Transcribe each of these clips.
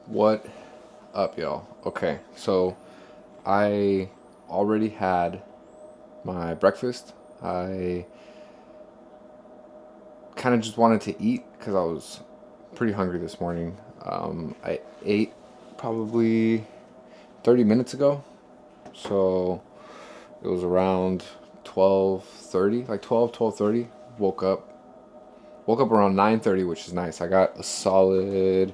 What up, y'all? Okay, so I already had my breakfast. I kind of just wanted to eat because I was pretty hungry this morning. I ate probably 30 minutes ago, so it was around 12:30, like 12:30. Woke up. Woke up around 9:30, which is nice. I got a solid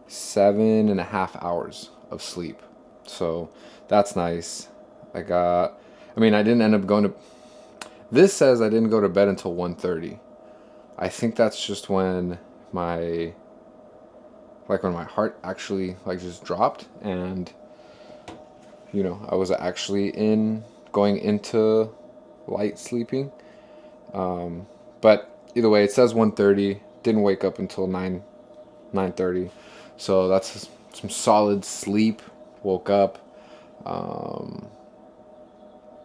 7.5 hours of sleep. So that's nice. I got, I mean, I didn't end up going to, this says I didn't go to bed until 1:30. I think that's just when my, like when my heart actually like just dropped and, I was actually going into light sleeping. But either way, it says 1:30. Didn't wake up until 9:30. So that's some solid sleep. Woke up. Um,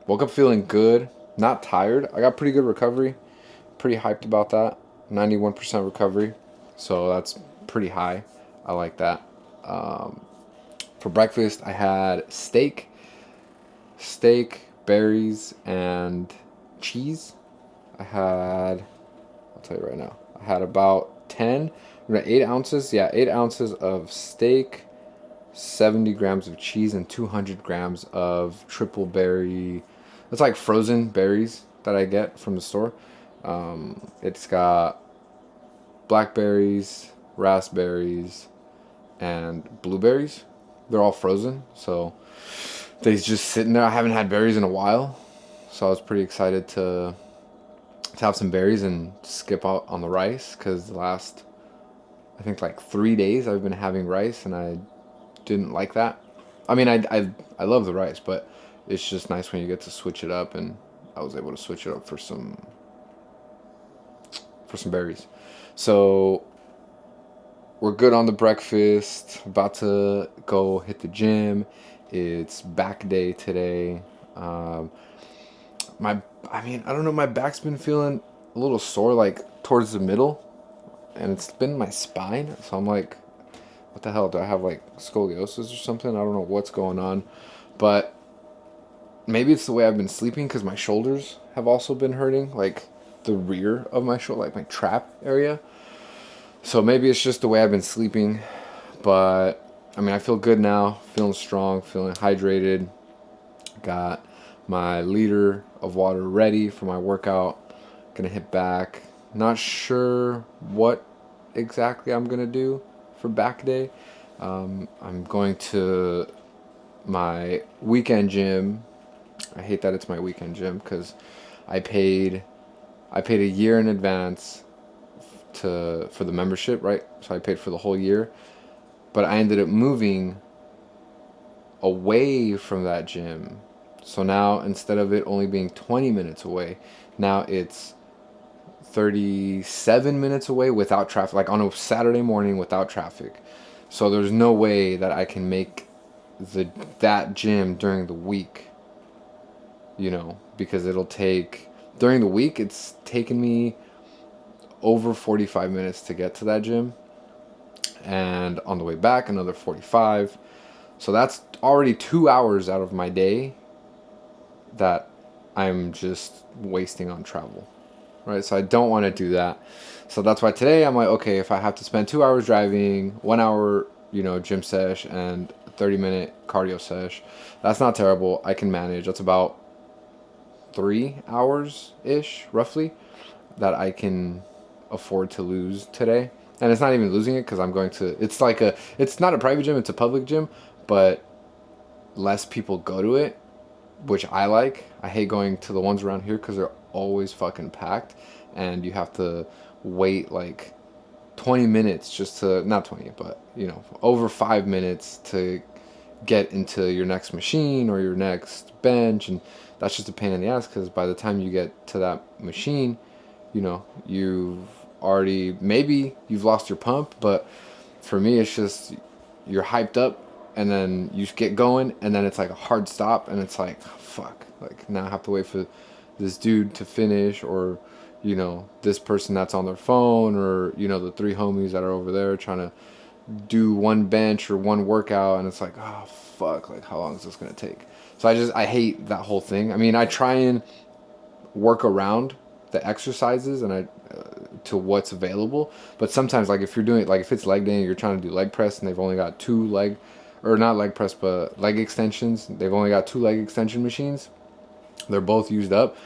Woke up feeling good. Not tired. I got pretty good recovery. Pretty hyped about that. 91% recovery. So that's pretty high. I like that. Um, for breakfast, I had steak, berries, and cheese. I'll tell you right now, I had about 8 ounces. Yeah, 8 ounces of steak, 70 grams of cheese, and 200 grams of triple berry. It's like frozen berries that I get from the store. It's got blackberries, raspberries, and blueberries. They're all frozen, so they just sitting there. I haven't had berries in a while, so I was pretty excited to have some berries and skip out on the rice because the last, I think, like 3 days I've been having rice and I didn't like that. I mean, I love the rice, but it's just nice when you get to switch it up, and I was able to switch it up for some berries. So we're good on the breakfast. About to go hit the gym. It's back day today. Um, my I mean, I don't know. My back's been feeling a little sore, like towards the middle, and it's been my spine. So I'm like, what the hell? Do I have like scoliosis or something? I don't know what's going on, but maybe it's the way I've been sleeping because my shoulders have also been hurting, like the rear of my shoulder, like my trap area. So maybe it's just the way I've been sleeping, but I mean, I feel good now, feeling strong, feeling hydrated. Got my liter of water ready for my workout. Gonna hit back. Not sure what exactly I'm gonna do for back day. I'm going to my weekend gym. I hate that it's my weekend gym because I paid I paid a year in advance to for the membership, right? So I paid for the whole year, but I ended up moving away from that gym. So now instead of it only being 20 minutes away, now it's 37 minutes away without traffic, like on a Saturday morning without traffic. So there's no way that I can make the that gym during the week, because it'll take during the week it's taken me over 45 minutes to get to that gym, and on the way back another 45. So that's already 2 hours out of my day that I'm just wasting on travel, right? So I don't want to do that. So that's why today I'm like, okay, if I have to spend 2 hours driving, 1 hour, gym sesh, and 30-minute cardio sesh, that's not terrible. I can manage. That's about 3 hours ish, roughly, that I can afford to lose today. And it's not even losing it because I'm going to. It's not a private gym. It's a public gym, but less people go to it, which I like. I hate going to the ones around here because they're always fucking packed, and you have to wait like 20 minutes just to, not 20, but over 5 minutes to get into your next machine or your next bench, and that's just a pain in the ass because by the time you get to that machine, you've already, maybe you've lost your pump, but for me it's just you're hyped up and then you get going and then it's like a hard stop and it's like fuck, like now I have to wait for this dude to finish, or this person that's on their phone, or the three homies that are over there trying to do one bench or one workout and it's like, oh fuck, like how long is this gonna take? So I hate that whole thing. I mean, I try and work around the exercises and I to what's available. But sometimes, like if you're doing like if it's leg day and you're trying to do leg press and they've only got two leg, or not leg press but leg extensions, they've only got two leg extension machines. They're both used up.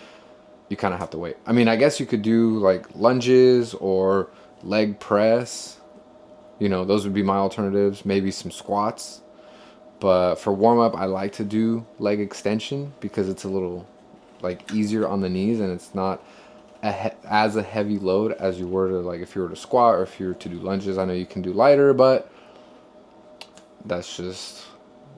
You kind of have to wait. I mean, I guess you could do like lunges or leg press. You know, those would be my alternatives. Maybe some squats. But for warm up, I like to do leg extension because it's a little like easier on the knees and it's not as a heavy load as you were to like if you were to squat or if you were to do lunges. I know you can do lighter, but that's just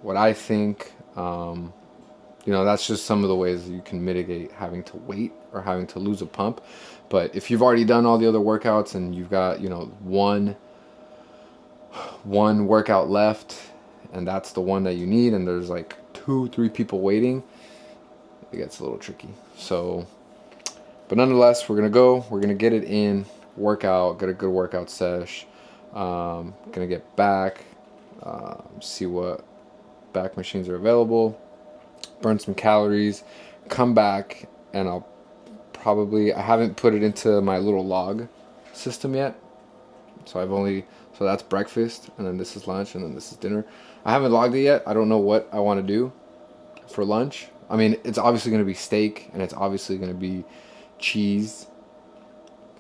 what I think. You know, that's just some of the ways you can mitigate having to wait or having to lose a pump. But if you've already done all the other workouts and you've got, you know, one workout left and that's the one that you need and there's like 2-3 people waiting, it gets a little tricky. So, but nonetheless, we're gonna get it in, workout, get a good workout sesh. Gonna get back, see what back machines are available, burn some calories, come back, and I haven't put it into my little log system yet. So that's breakfast, and then this is lunch, and then this is dinner. I haven't logged it yet. I don't know what I want to do for lunch. I mean, it's obviously going to be steak, and it's obviously going to be cheese.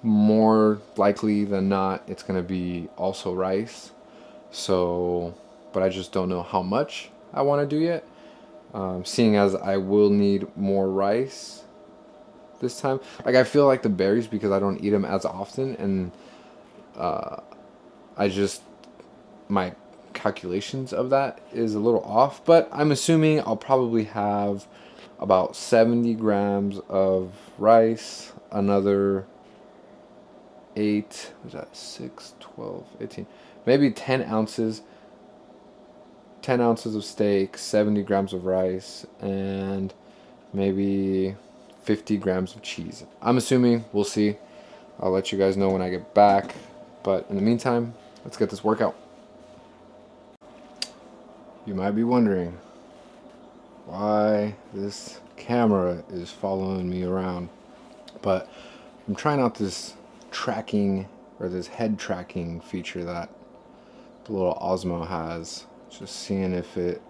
More likely than not, it's going to be also rice. So, but I just don't know how much I want to do yet. Seeing as I will need more rice this time. Like I feel like the berries because I don't eat them as often, and I just my calculations of that is a little off. But I'm assuming I'll probably have about 70 grams of rice, another 8, was that 6, 12, 18, maybe 10 ounces. 10 ounces of steak, 70 grams of rice, and maybe 50 grams of cheese. I'm assuming. We'll see. I'll let you guys know when I get back. But in the meantime, let's get this workout. You might be wondering why this camera is following me around. But I'm trying out this tracking or this head tracking feature that the little Osmo has. Just seeing if it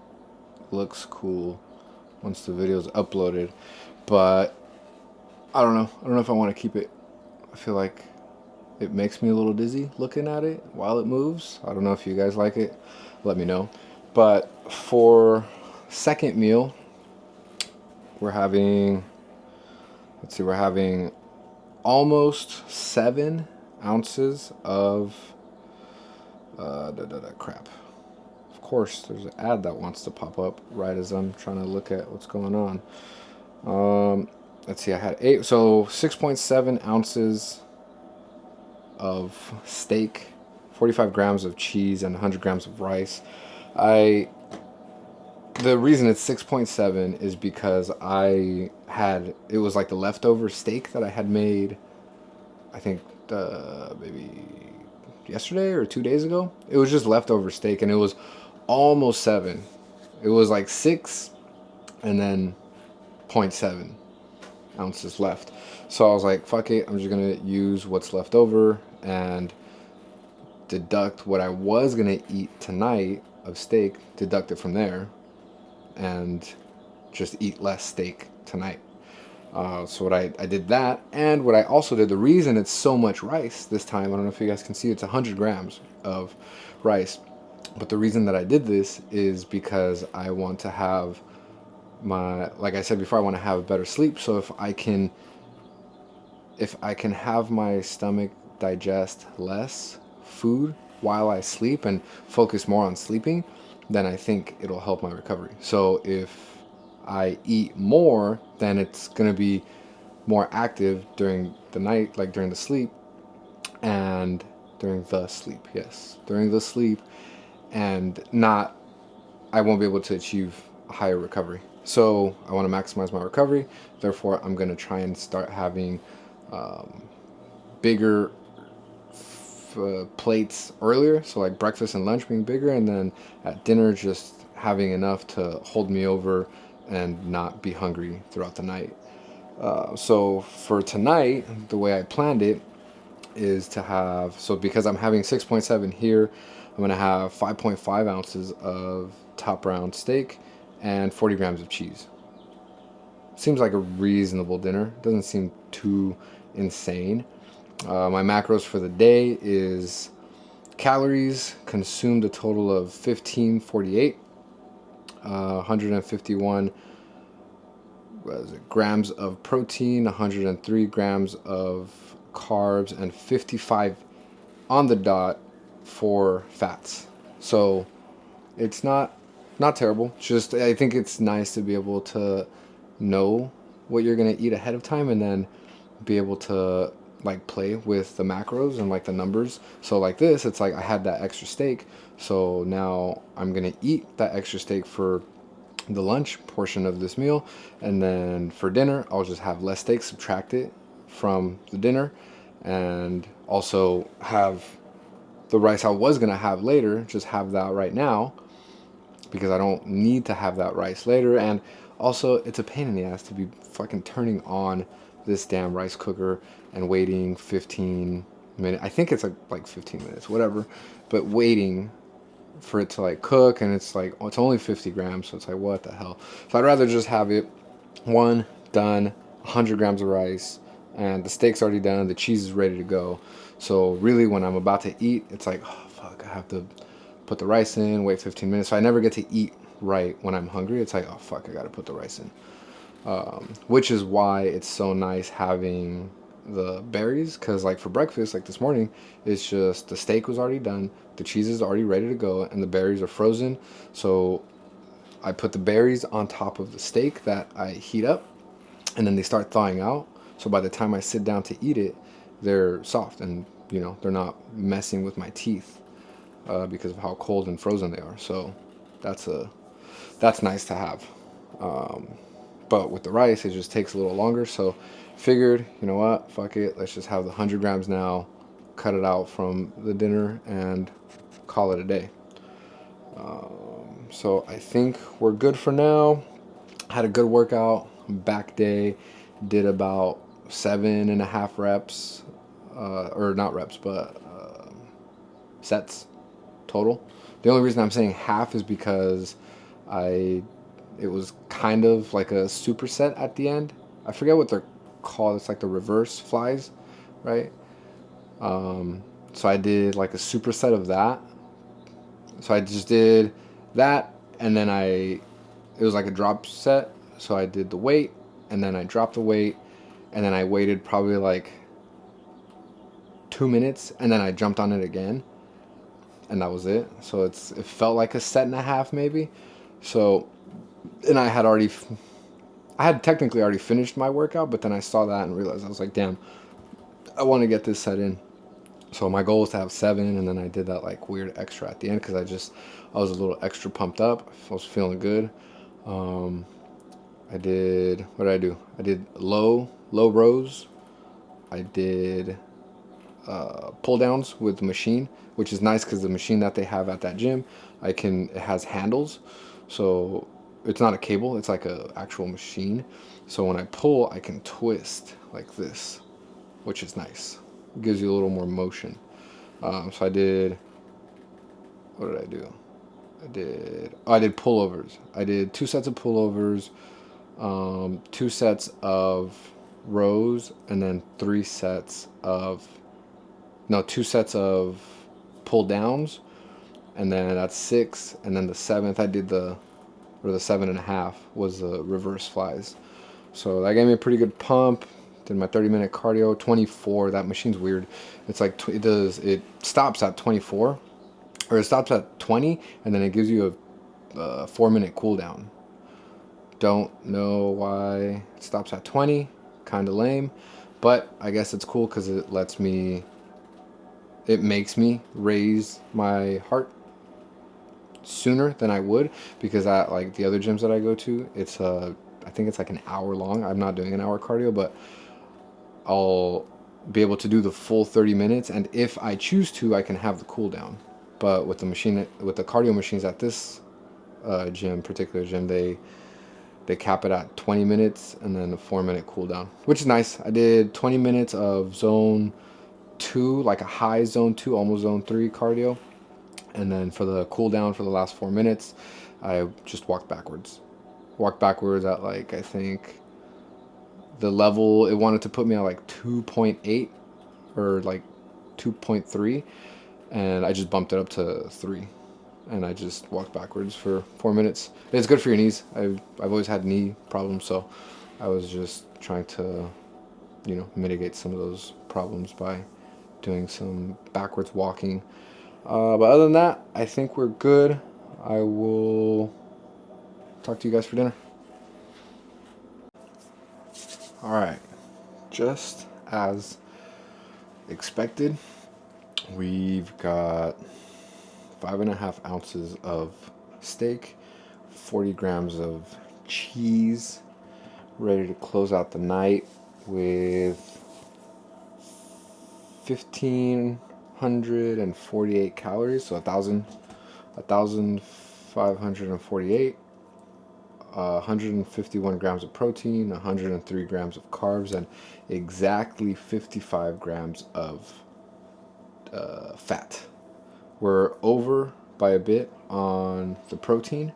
looks cool once the video's uploaded. But I don't know. I don't know if I want to keep it. I feel like it makes me a little dizzy looking at it while it moves. I don't know if you guys like it. Let me know. But for second meal, we're having almost 7 ounces of crap. Of course, there's an ad that wants to pop up right as I'm trying to look at what's going on. Let's see, I had 6.7 ounces of steak, 45 grams of cheese, and 100 grams of rice. The reason it's 6.7 is because it was like the leftover steak that I had made, I think maybe yesterday or 2 days ago. It was just leftover steak and it was almost 7. It was like 6 and then 0.7 ounces left. So I was like, fuck it, I'm just gonna use what's left over and deduct what I was gonna eat tonight of steak, deduct it from there, and just eat less steak tonight. So what I did that, and what I also did, the reason it's so much rice this time, I don't know if you guys can see, it's 100 grams of rice. But the reason that I did this is because I want to have like I said before, I want to have better sleep. So if I can have my stomach digest less food while I sleep and focus more on sleeping, then I think it'll help my recovery. So if I eat more, then it's going to be more active during the night, like during the sleep, and during the sleep, and I won't be able to achieve a higher recovery. So I want to maximize my recovery. Therefore, I'm going to try and start having bigger plates earlier, so like breakfast and lunch being bigger, and then at dinner just having enough to hold me over and not be hungry throughout the night. So for tonight, the way I planned it is to have, so because I'm having 6.7 here, I'm gonna have 5.5 ounces of top round steak and 40 grams of cheese. Seems like a reasonable dinner. Doesn't seem too insane. My macros for the day is calories consumed a total of 1548, 151 grams of protein, 103 grams of carbs, and 55 on the dot for fats. So it's not terrible. Just I think it's nice to be able to know what you're gonna eat ahead of time, and then be able to like play with the macros and like the numbers. So like this, it's like I had that extra steak, so now I'm gonna eat that extra steak for the lunch portion of this meal, and then for dinner I'll just have less steak, subtract it from the dinner, and also have the rice I was gonna have later, just have that right now because I don't need to have that rice later. And also, it's a pain in the ass to be fucking turning on this damn rice cooker and waiting 15 minutes. I think it's like 15 minutes, whatever, but waiting for it to like cook, and it's like, oh, it's only 50 grams, so it's like, what the hell? So I'd rather just have it one done, 100 grams of rice, and the steak's already done, the cheese is ready to go. So really, when I'm about to eat, it's like, oh fuck, I have to put the rice in, wait 15 minutes. So I never get to eat right when I'm hungry. It's like, oh fuck, I gotta put the rice in. Which is why it's so nice having the berries, because like for breakfast, like this morning, it's just the steak was already done, the cheese is already ready to go, and the berries are frozen. So I put the berries on top of the steak that I heat up, and then they start thawing out. So by the time I sit down to eat it, they're soft, and they're not messing with my teeth because of how cold and frozen they are. So that's nice to have. But with the rice, it just takes a little longer. So figured, you know what, fuck it, let's just have the 100 grams now, cut it out from the dinner, and call it a day. So I think we're good for now. Had a good workout, back day, did about 7.5 reps, or not reps, but sets total. The only reason I'm saying half is because it was kind of like a superset at the end. I forget what they're called. It's like the reverse flies, right? So I did like a superset of that. So I just did that, and then it was like a drop set. So I did the weight, and then I dropped the weight, and then I waited probably like 2 minutes, and then I jumped on it again, and that was it. So it felt like a set and a half maybe. So, and I had technically already finished my workout, but then I saw that and realized, I was like, damn, I want to get this set in. So my goal was to have 7, and then I did that like weird extra at the end because I was a little extra pumped up. I was feeling good. What did I do? I did low rows. I did pull downs with the machine, which is nice because the machine that they have at that gym, it has handles, so it's not a cable, it's like a actual machine. So when I pull, I can twist like this, which is nice. It gives you a little more motion. So I did, what did I do? I did pullovers. I did 2 sets of pullovers, 2 sets of rows, and then 2 sets of pull downs, and then that's 6. And then the 7th, the 7.5 was the reverse flies. So that gave me a pretty good pump. Did my 30-minute cardio, 24. That machine's weird. It's like it stops at 24, or it stops at 20, and then it gives you a 4-minute cool down. Don't know why it stops at 20. Kind of lame, but I guess it's cool because it makes me raise my heart sooner than I would, because at like the other gyms that I go to, I think it's like an hour long. I'm not doing an hour cardio, but I'll be able to do the full 30 minutes, and if I choose to, I can have the cool down. But with the cardio machines at this particular gym, they cap it at 20 minutes and then a 4 minute cool down, which is nice. I did 20 minutes of zone 2, like a high zone 2, almost zone 3 cardio, and then for the cool down for the last 4 minutes, I just walked backwards. Walked backwards at, like, I think the level it wanted to put me at like 2.8 or like 2.3, and I just bumped it up to 3, and I just walked backwards for 4 minutes. It's good for your knees. I've always had knee problems, so I was just trying to, mitigate some of those problems by doing some backwards walking. But other than that, I think we're good. I will talk to you guys for dinner. All right, just as expected, we've got 5.5 ounces of steak, 40 grams of cheese, ready to close out the night with 1,548 calories, so 1,548. 151 grams of protein, 103 grams of carbs, and exactly 55 grams of fat. We're over by a bit on the protein.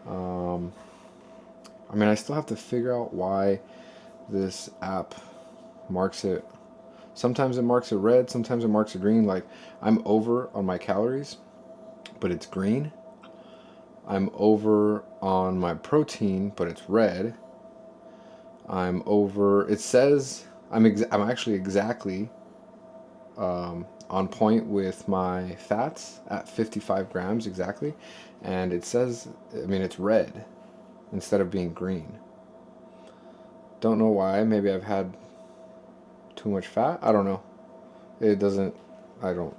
I still have to figure out why this app marks it. Sometimes it marks it red, sometimes it marks it green. Like, I'm over on my calories, but it's green. I'm over on my protein, but it's red. I'm over. It says I'm actually exactly on point with my fats at 55 grams exactly, and it says, it's red instead of being green. Don't know why. Maybe I've had too much fat. I don't know. It doesn't. I don't.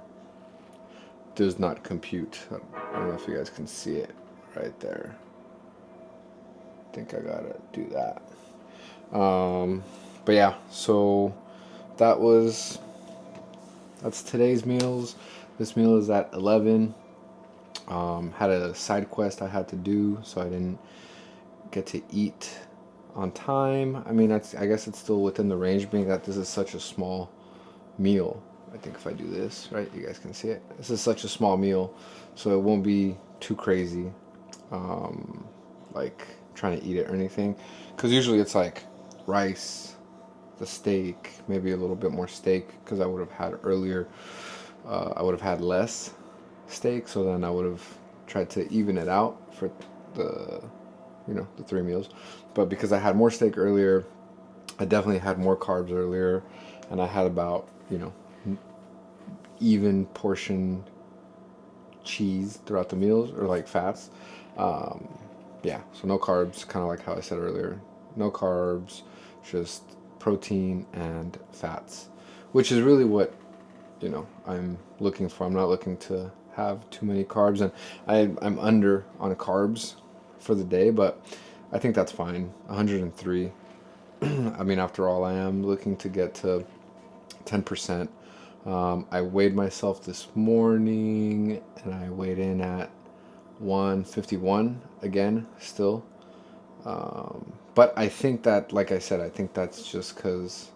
Does not compute. I don't know if you guys can see it right there. I think I gotta do that. But yeah, so that's today's meals. This meal is at 11. Had a side quest I had to do, so I didn't get to eat on time. I guess it's still within the range, being that this is such a small meal. I think if I do this, right, you guys can see it. This is such a small meal, so it won't be too crazy, like trying to eat it or anything. Because usually it's like rice, the steak, maybe a little bit more steak, because I would have had earlier. I would have had less steak, so then I would have tried to even it out for the the 3 meals. But because I had more steak earlier, I definitely had more carbs earlier, and I had about even portion cheese throughout the meals, or like fats. Yeah, so no carbs, kind of like how I said earlier. No carbs, just protein and fats, which is really what I'm looking for. I'm not looking to have too many carbs, and I'm under on carbs for the day, but I think that's fine. 103. After all, I am looking to get to 10%. I weighed myself this morning, and I weighed in at 151 again, still. But I think that, like I said, I think that's just because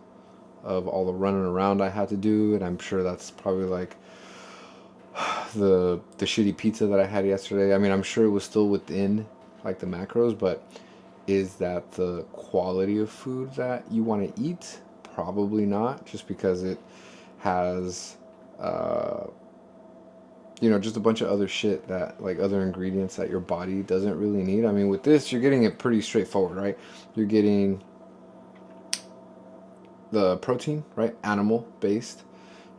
of all the running around I had to do, and I'm sure that's probably like the shitty pizza that I had yesterday. I'm sure it was still within like the macros, but is that the quality of food that you want to eat? Probably not, just because it has just a bunch of other shit, that like other ingredients that your body doesn't really need. With this, you're getting it pretty straightforward, right? You're getting the protein, right? Animal based.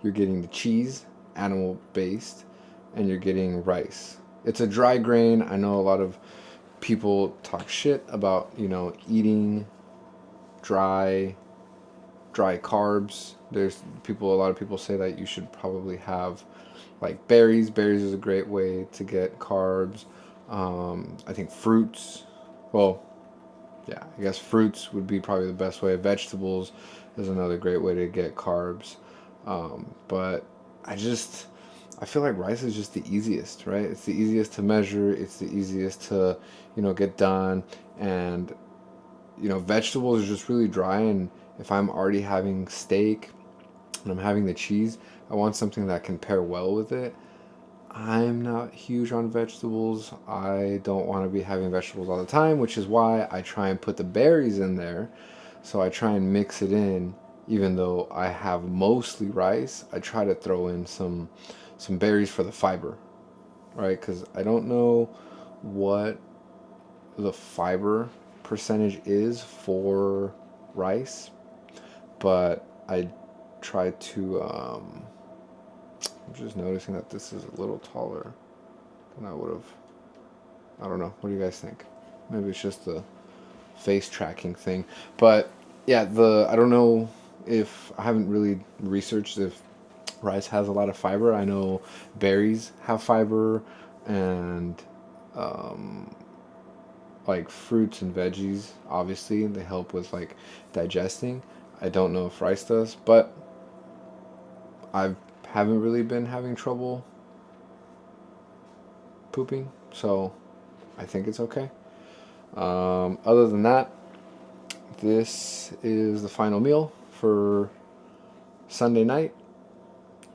You're getting the cheese, animal based, and you're getting rice. It's a dry grain. I know a lot of people talk shit about, eating dry carbs. A lot of people say that you should probably have like berries. Berries is a great way to get carbs. I think fruits. Well, yeah, I guess fruits would be probably the best way. Vegetables is another great way to get carbs. But I feel like rice is just the easiest, right? It's the easiest to measure. It's the easiest to, get done. And, vegetables are just really dry. And if I'm already having steak and I'm having the cheese, I want something that can pair well with it. I'm not huge on vegetables. I don't want to be having vegetables all the time, which is why I try and put the berries in there. So I try and mix it in, even though I have mostly rice. I try to throw in some berries for the fiber, right? Because I don't know what the fiber percentage is for rice, but I try to. I'm just noticing that this is a little taller than I would have. I don't know. What do you guys think? Maybe it's just the face tracking thing. But yeah, the I don't know if I haven't really researched if rice has a lot of fiber. I know berries have fiber, and um, like fruits and veggies, obviously they help with like digesting. I don't know if rice does, but I haven't really been having trouble pooping, so I think it's okay. Other than that, this is the final meal for Sunday night.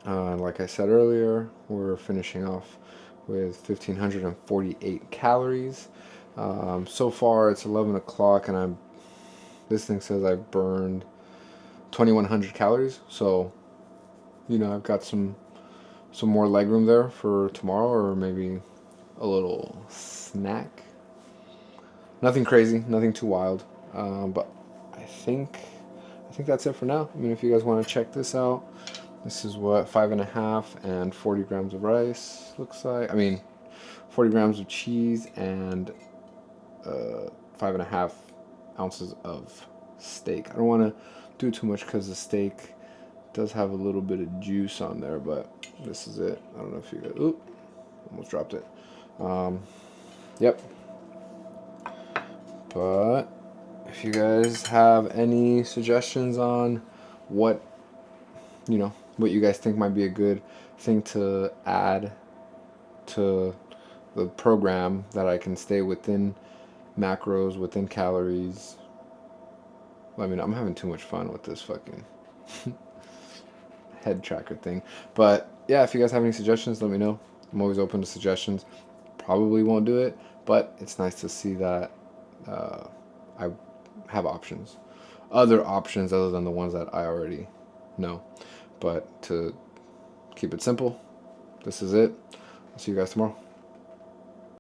Like I said earlier, we're finishing off with 1,548 calories. So far, it's 11 o'clock, and this thing says I've burned 2,100 calories. So, I've got some more leg room there for tomorrow, or maybe a little snack. Nothing crazy, nothing too wild. But I think that's it for now. I mean, if you guys want to check this out, this is what 5.5 and 40 grams of rice looks like. I mean, 40 grams of cheese and 5.5 ounces of steak. I don't want to do too much because the steak does have a little bit of juice on there, but this is it. I don't know if you guys. Oop, almost dropped it. Yep. But if you guys have any suggestions on what what you guys think might be a good thing to add to the program that I can stay within macros, within calories. I mean, I'm having too much fun with this fucking head tracker thing. But yeah, if you guys have any suggestions, let me know. I'm always open to suggestions. Probably won't do it, but it's nice to see that I have options. Other options other than the ones that I already know. But to keep it simple, this is it. I'll see you guys tomorrow.